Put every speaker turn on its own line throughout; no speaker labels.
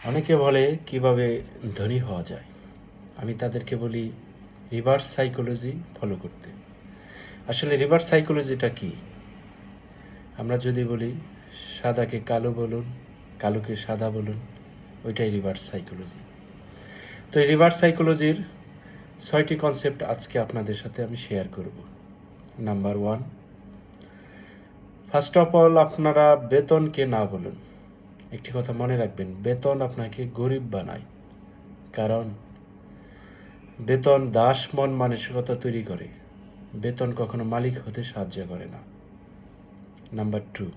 অনেকে বলে কিভাবে ধনী হওয়া যায়। আমি তাদেরকে বলি রিভার্স সাইকোলজি ফলো করতে। আসলে রিভার্স সাইকোলজিটা কি? আমরা যদি বলি সাদাকে কালো বলুন, কালোকে সাদা বলুন, ওইটাই রিভার্স সাইকোলজি। তো এই রিভার্স সাইকোলজির 6টি কনসেপ্ট আজকে আপনাদের সাথে আমি শেয়ার করব। নাম্বার 1, ফার্স্ট অফ অল আপনারা বেতনকে না বলুন। একটি কথা মনে রাখবেন, বেতন আপনাকে গরিব বানায়। কারণ বেতন দাস মন মানসিকতা তৈরি করে। বেতন কখনো মালিক হতে সাহায্য করে না। নাম্বার 2,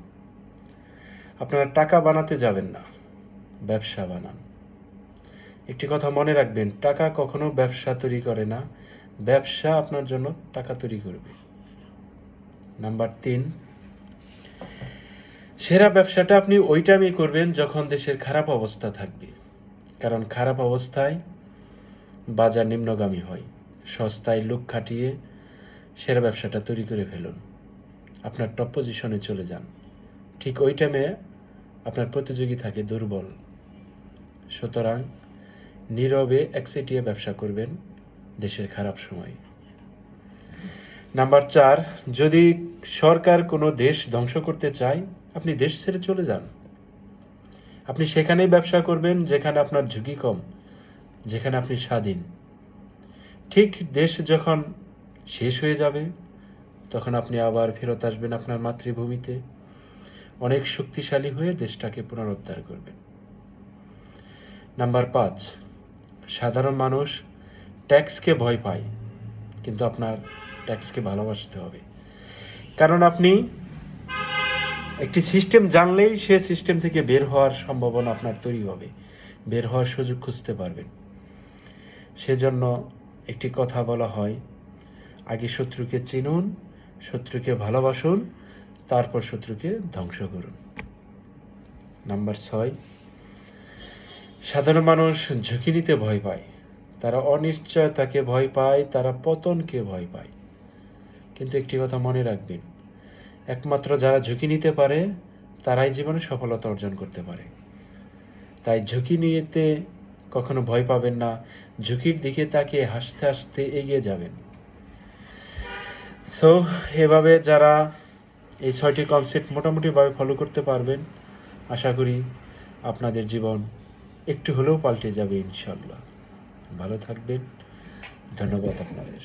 আপনারা টাকা বানাতে যাবেন না, ব্যবসা বানান। একটি কথা মনে রাখবেন, টাকা কখনো ব্যবসা তৈরি করে না, ব্যবসা আপনার জন্য টাকা তৈরি করবে। নাম্বার 3, সেরা ব্যবসাটা আপনি ওই টাইমে করবেন যখন দেশের খারাপ অবস্থা থাকবে। কারণ খারাপ অবস্থায় বাজার নিম্নগামী হয়। সস্তায় লোক খাটিয়ে সেরা ব্যবসাটা তৈরি করে ফেলুন, আপনার টপ পজিশনে চলে যান। ঠিক ওই টাইমে আপনার প্রতিযোগী থাকে দুর্বল। সুতরাং নীরবে একচেটিয়া ব্যবসা করবেন দেশের খারাপ সময়। নাম্বার 4, যদি সরকার কোনো দেশ ধ্বংস করতে চায়, আপনি দেশ ছেড়ে চলে যান। আপনি সেখানেই ব্যবসা করবেন যেখানে আপনার ঝুঁকি কম, যেখানে আপনি স্বাধীন। ঠিক দেশ যখন শেষ হয়ে যাবে, তখন আপনি আবার ফেরত আসবেন আপনার মাতৃভূমিতে, অনেক শক্তিশালী হয়ে দেশটাকে পুনরুদ্ধার করবেন। নাম্বার 5, সাধারণ মানুষ ট্যাক্সকে ভয় পায়, কিন্তু আপনার ট্যাক্সকে ভালোবাসতে হবে। কারণ আপনি একটি সিস্টেম জানলেই সে সিস্টেম থেকে বের হওয়ার সম্ভাবনা আপনার তৈরি হবে, বের হওয়ার সুযোগ খুঁজতে পারবেন। সেজন্য একটি কথা বলা হয়, আগে শত্রুকে চিনুন, শত্রুকে ভালোবাসুন, তারপর শত্রুকে ধ্বংস করুন। নাম্বার 6, সাধারণ মানুষ ঝুঁকি নিতে ভয় পায়, তারা অনিশ্চয়তাকে ভয় পায়, তারা পতনকে ভয় পায়। কিন্তু একটি কথা মনে রাখবেন, একমাত্র যারা ঝুঁকি নিতে পারে তারাই জীবনে সফলতা অর্জন করতে পারে। তাই ঝুঁকি নিতে কখনো ভয় পাবেন না, ঝুঁকির দিকে তাকিয়ে হাসতে হাসতে এগিয়ে যাবেন। সো এভাবে যারা এই 6টি কনসেপ্ট মোটামুটিভাবে ফলো করতে পারবেন, আশা করি আপনাদের জীবন একটু হলেও পাল্টে যাবে ইনশাল্লাহ। ভালো থাকবেন, ধন্যবাদ আপনাদের।